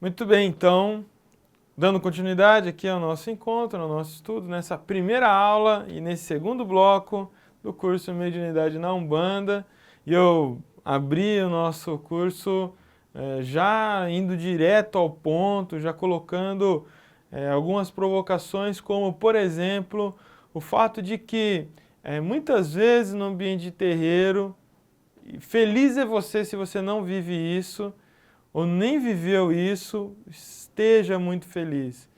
Muito bem, então, dando continuidade aqui ao nosso encontro, ao nosso estudo, nessa primeira aula e nesse segundo bloco do curso Mediunidade na Umbanda. E eu abri o nosso curso já indo direto ao ponto, já colocando algumas provocações, como, por exemplo, o fato de que muitas vezes no ambiente de terreiro, feliz é você se você não vive isso, ou nem viveu isso, esteja muito feliz.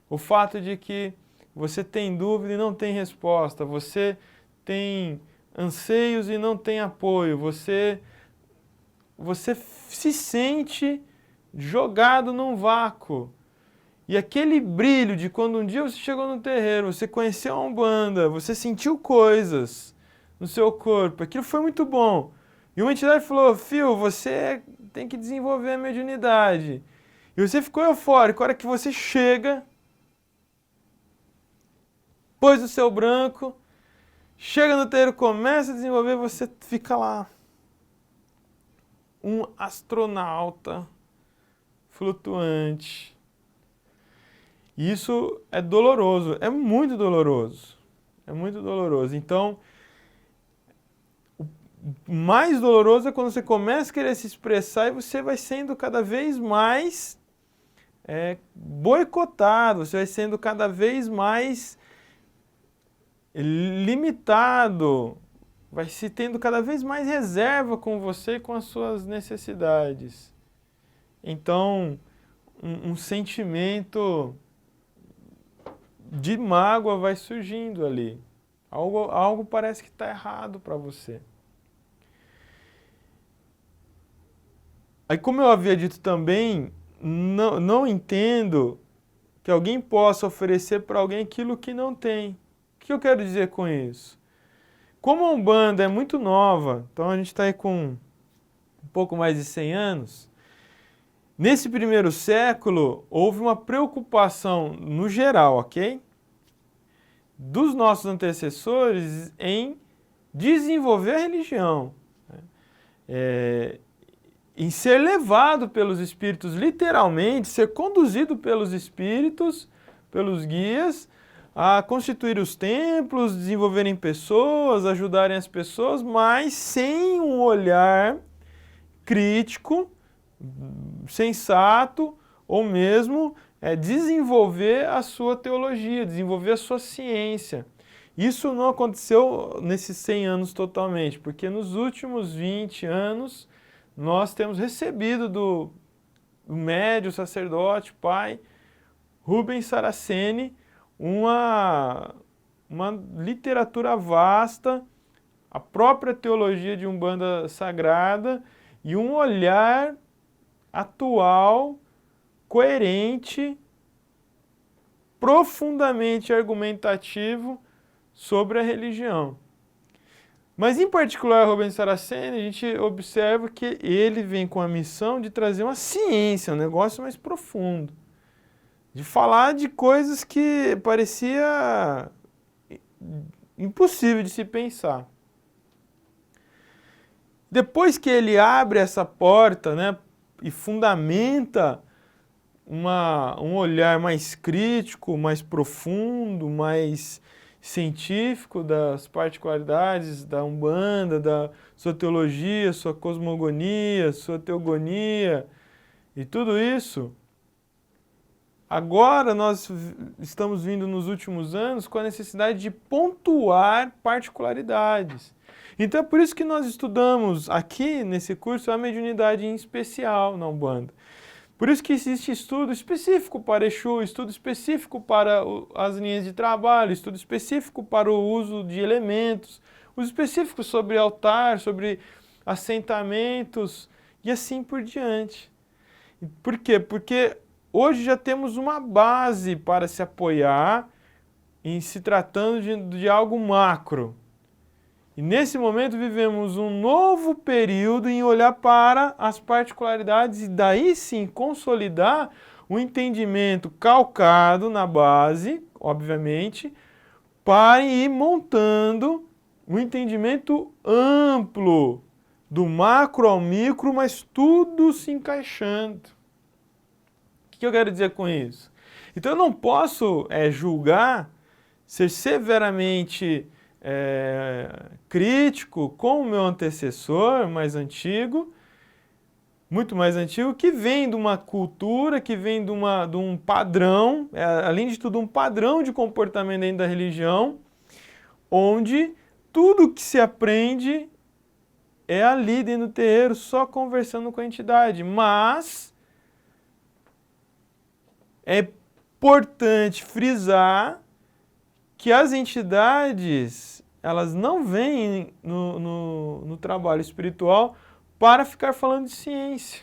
O fato de que você tem dúvida e não tem resposta, você tem anseios e não tem apoio, você se sente jogado num vácuo. E aquele brilho de quando um dia você chegou no terreiro, você conheceu a Umbanda, você sentiu coisas no seu corpo, aquilo foi muito bom. E uma entidade falou, Fio, você tem que desenvolver a mediunidade. E você ficou eufórico. A hora que você chega, pôs o seu branco, chega no terreiro, começa a desenvolver, você fica lá. Um astronauta flutuante. E isso é doloroso, é muito doloroso. É muito doloroso. Então, o mais doloroso é quando você começa a querer se expressar e você vai sendo cada vez mais boicotado, você vai sendo cada vez mais limitado, vai se tendo cada vez mais reserva com você e com as suas necessidades. Então, um sentimento de mágoa vai surgindo ali. Algo parece que está errado para você. Aí, como eu havia dito também, não entendo que alguém possa oferecer para alguém aquilo que não tem. O que eu quero dizer com isso? Como a Umbanda é muito nova, então a gente está aí com um pouco mais de 100 anos, nesse primeiro século houve uma preocupação no geral, ok? Dos nossos antecessores em desenvolver a religião. Em ser levado pelos espíritos, literalmente, ser conduzido pelos espíritos, pelos guias, a constituir os templos, desenvolverem pessoas, ajudarem as pessoas, mas sem um olhar crítico, sensato, ou mesmo desenvolver a sua teologia, desenvolver a sua ciência. Isso não aconteceu nesses 100 anos totalmente, porque nos últimos 20 anos nós temos recebido do médium, sacerdote, pai, Rubens Saraceni, uma literatura vasta, a própria teologia de Umbanda sagrada e um olhar atual, coerente, profundamente argumentativo sobre a religião. Mas, em particular, Rubens Saraceni, a gente observa que ele vem com a missão de trazer uma ciência, um negócio mais profundo. De falar de coisas que parecia impossível de se pensar. Depois que ele abre essa porta, né, e fundamenta um olhar mais crítico, mais profundo, mais científico das particularidades da Umbanda, da sua teologia, sua cosmogonia, sua teogonia e tudo isso, agora nós estamos vindo nos últimos anos com a necessidade de pontuar particularidades. Então é por isso que nós estudamos aqui nesse curso a mediunidade em especial na Umbanda. Por isso que existe estudo específico para Exu, estudo específico para as linhas de trabalho, estudo específico para o uso de elementos, uso específico sobre altar, sobre assentamentos e assim por diante. Por quê? Porque hoje já temos uma base para se apoiar em se tratando de algo macro. E nesse momento vivemos um novo período em olhar para as particularidades e daí sim consolidar um entendimento calcado na base, obviamente, para ir montando um entendimento amplo, do macro ao micro, mas tudo se encaixando. que eu quero dizer com isso? Então eu não posso julgar, ser severamente crítico com o meu antecessor mais antigo, muito mais antigo, que vem de uma cultura, que vem de um padrão, além de tudo um padrão de comportamento dentro da religião, onde tudo que se aprende é ali dentro do terreiro, só conversando com a entidade. Mas é importante frisar que as entidades, elas não vêm no trabalho espiritual para ficar falando de ciência.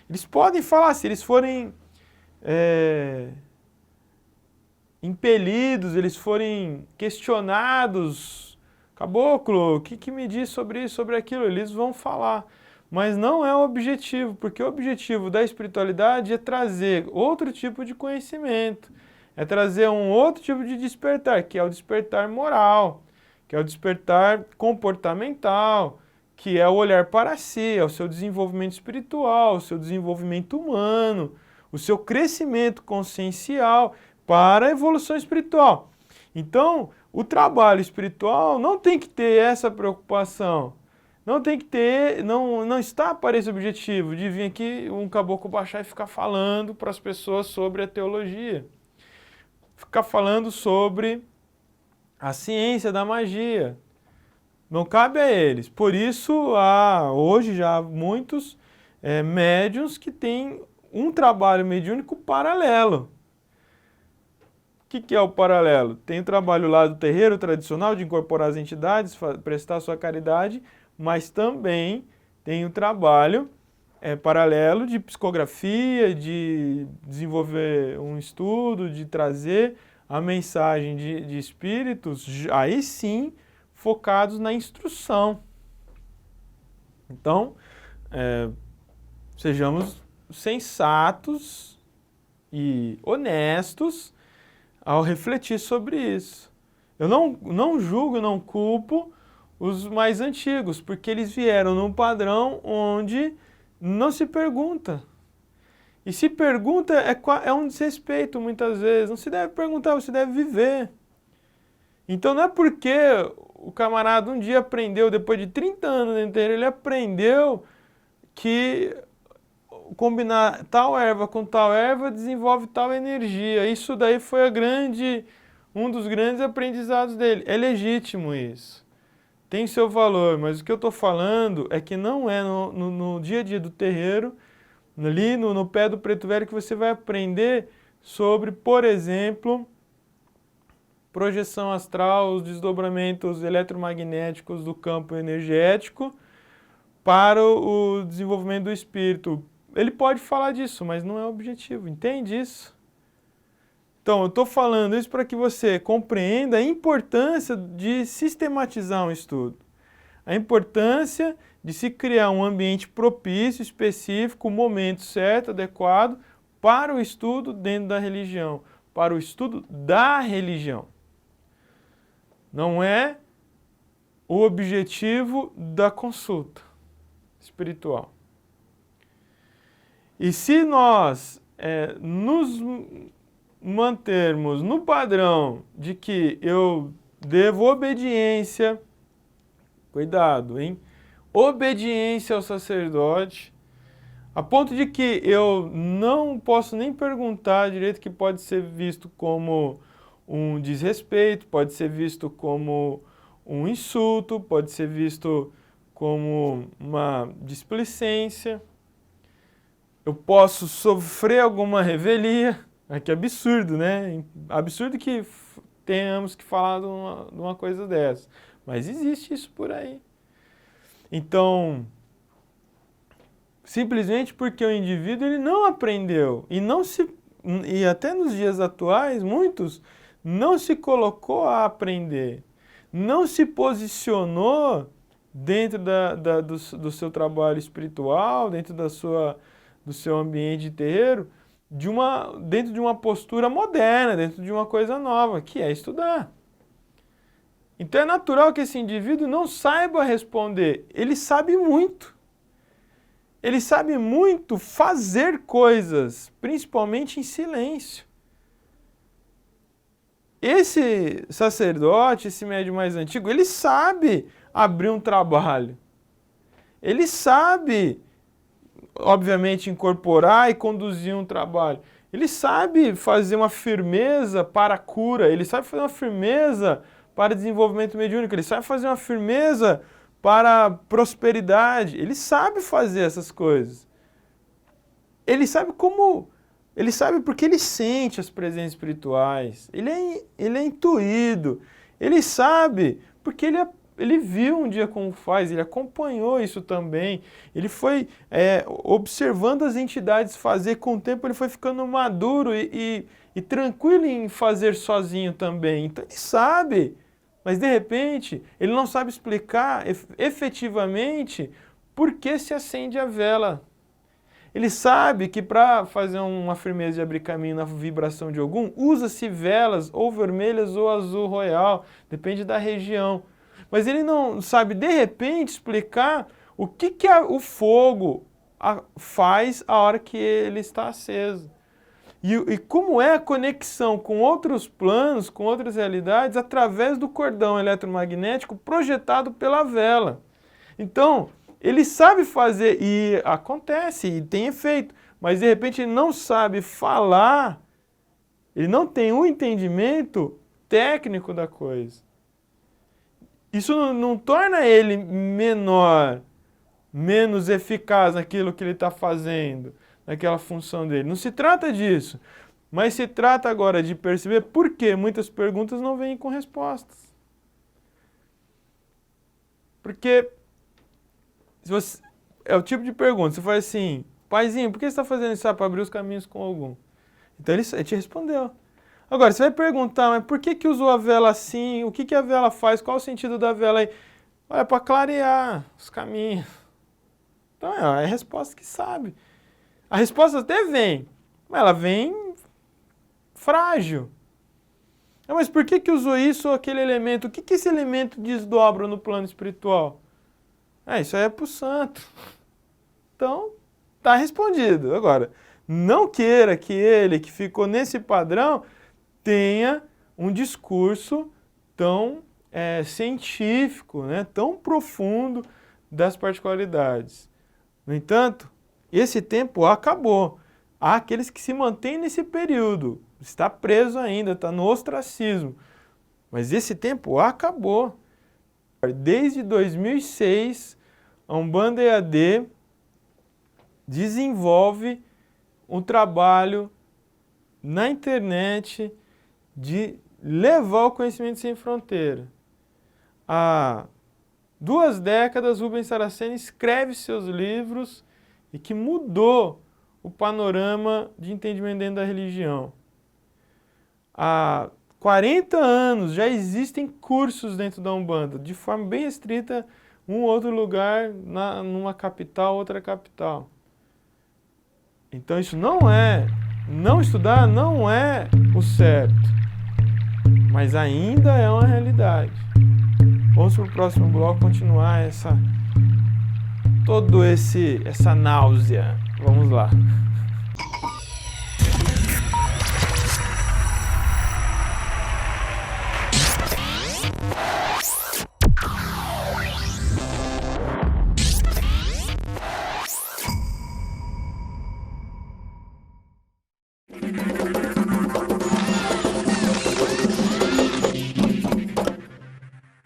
Eles podem falar, se eles forem impelidos, eles forem questionados, caboclo, o que me diz sobre isso, sobre aquilo, eles vão falar. Mas não é o objetivo, porque o objetivo da espiritualidade é trazer outro tipo de conhecimento, é trazer um outro tipo de despertar, que é o despertar moral, que é o despertar comportamental, que é o olhar para si, é o seu desenvolvimento espiritual, o seu desenvolvimento humano, o seu crescimento consciencial para a evolução espiritual. Então, o trabalho espiritual não tem que ter essa preocupação. Não tem que ter, não está para esse objetivo de vir aqui um caboclo baixar e ficar falando para as pessoas sobre a teologia. Ficar falando sobre a ciência da magia. Não cabe a eles. Por isso, há hoje já muitos médiuns que têm um trabalho mediúnico paralelo. O que é o paralelo? Tem o trabalho lá do terreiro tradicional de incorporar as entidades, prestar sua caridade, mas também tem o trabalho paralelo de psicografia, de desenvolver um estudo, de trazer a mensagem de espíritos, aí sim, focados na instrução. Então, sejamos sensatos e honestos ao refletir sobre isso. Eu não julgo, não culpo os mais antigos, porque eles vieram num padrão onde não se pergunta. E se pergunta é um desrespeito muitas vezes. Não se deve perguntar, você deve viver. Então não é porque o camarada um dia aprendeu, depois de 30 anos inteiro, ele aprendeu que combinar tal erva com tal erva desenvolve tal energia. Isso daí foi um dos grandes aprendizados dele. É legítimo isso. Tem seu valor, mas o que eu estou falando é que não é no dia a dia do terreiro, ali no pé do preto velho, que você vai aprender sobre, por exemplo, projeção astral, os desdobramentos eletromagnéticos do campo energético para o desenvolvimento do espírito. Ele pode falar disso, mas não é o objetivo. Entende isso? Então, eu estou falando isso para que você compreenda a importância de sistematizar um estudo. A importância de se criar um ambiente propício, específico, o momento certo, adequado para o estudo dentro da religião, para o estudo da religião. Não é o objetivo da consulta espiritual. E se nós nos mantermos no padrão de que eu devo obediência, cuidado, hein? Obediência ao sacerdote, a ponto de que eu não posso nem perguntar direito, que pode ser visto como um desrespeito, pode ser visto como um insulto, pode ser visto como uma displicência. Eu posso sofrer alguma revelia. Que absurdo, né? Absurdo que tenhamos que falar de uma coisa dessa. Mas existe isso por aí. Então, simplesmente porque o indivíduo ele não aprendeu e até nos dias atuais, muitos não se colocou a aprender, não se posicionou dentro do seu trabalho espiritual, dentro do seu ambiente de terreiro, dentro de uma postura moderna, dentro de uma coisa nova, que é estudar. Então é natural que esse indivíduo não saiba responder. Ele sabe muito. ele sabe muito fazer coisas, principalmente em silêncio. Esse sacerdote, esse médium mais antigo, ele sabe abrir um trabalho. Ele sabe, obviamente, incorporar e conduzir um trabalho. Ele sabe fazer uma firmeza para a cura, ele sabe fazer uma firmeza para desenvolvimento mediúnico, ele sabe fazer uma firmeza para a prosperidade, ele sabe fazer essas coisas. Ele sabe como, ele sabe porque ele sente as presenças espirituais, ele é intuído, ele sabe porque ele viu um dia como faz, ele acompanhou isso também, ele foi observando as entidades fazer, com o tempo ele foi ficando maduro e tranquilo em fazer sozinho também, então ele sabe, mas de repente ele não sabe explicar efetivamente por que se acende a vela. Ele sabe que para fazer uma firmeza de abrir caminho na vibração de Ogum, usa-se velas ou vermelhas ou azul royal, depende da região. Mas ele não sabe, de repente, explicar o que o fogo faz a hora que ele está aceso. E como é a conexão com outros planos, com outras realidades, através do cordão eletromagnético projetado pela vela. Então, ele sabe fazer, e acontece, e tem efeito, mas de repente ele não sabe falar, ele não tem um entendimento técnico da coisa. Isso não torna ele menor, menos eficaz naquilo que ele está fazendo, naquela função dele. Não se trata disso, mas se trata agora de perceber por que muitas perguntas não vêm com respostas. Porque se você, é o tipo de pergunta, você faz assim, paizinho, por que você está fazendo isso para abrir os caminhos com algum? Então ele te respondeu. Agora, você vai perguntar, mas por que usou a vela assim? O que a vela faz? Qual o sentido da vela aí? Olha, para clarear os caminhos. Então é a resposta que sabe. A resposta até vem, mas ela vem frágil. Mas por que usou isso ou aquele elemento? O que esse elemento desdobra no plano espiritual? Isso aí é para o santo. Então, está respondido. Agora, não queira que ele, que ficou nesse padrão, tenha um discurso tão científico, né, tão profundo das particularidades. No entanto, esse tempo acabou. Há aqueles que se mantêm nesse período, está preso ainda, está no ostracismo. Mas esse tempo acabou. Desde 2006, a Umbanda EAD desenvolve um trabalho na internet de levar o conhecimento sem fronteira. Há 2 décadas, Rubens Saraceni escreve seus livros e que mudou o panorama de entendimento dentro da religião. Há 40 anos já existem cursos dentro da Umbanda, de forma bem restrita, um ou outro lugar, numa capital, outra capital. Então isso não estudar não é o certo, mas ainda é uma realidade. Vamos para o próximo bloco continuar essa náusea. Vamos lá.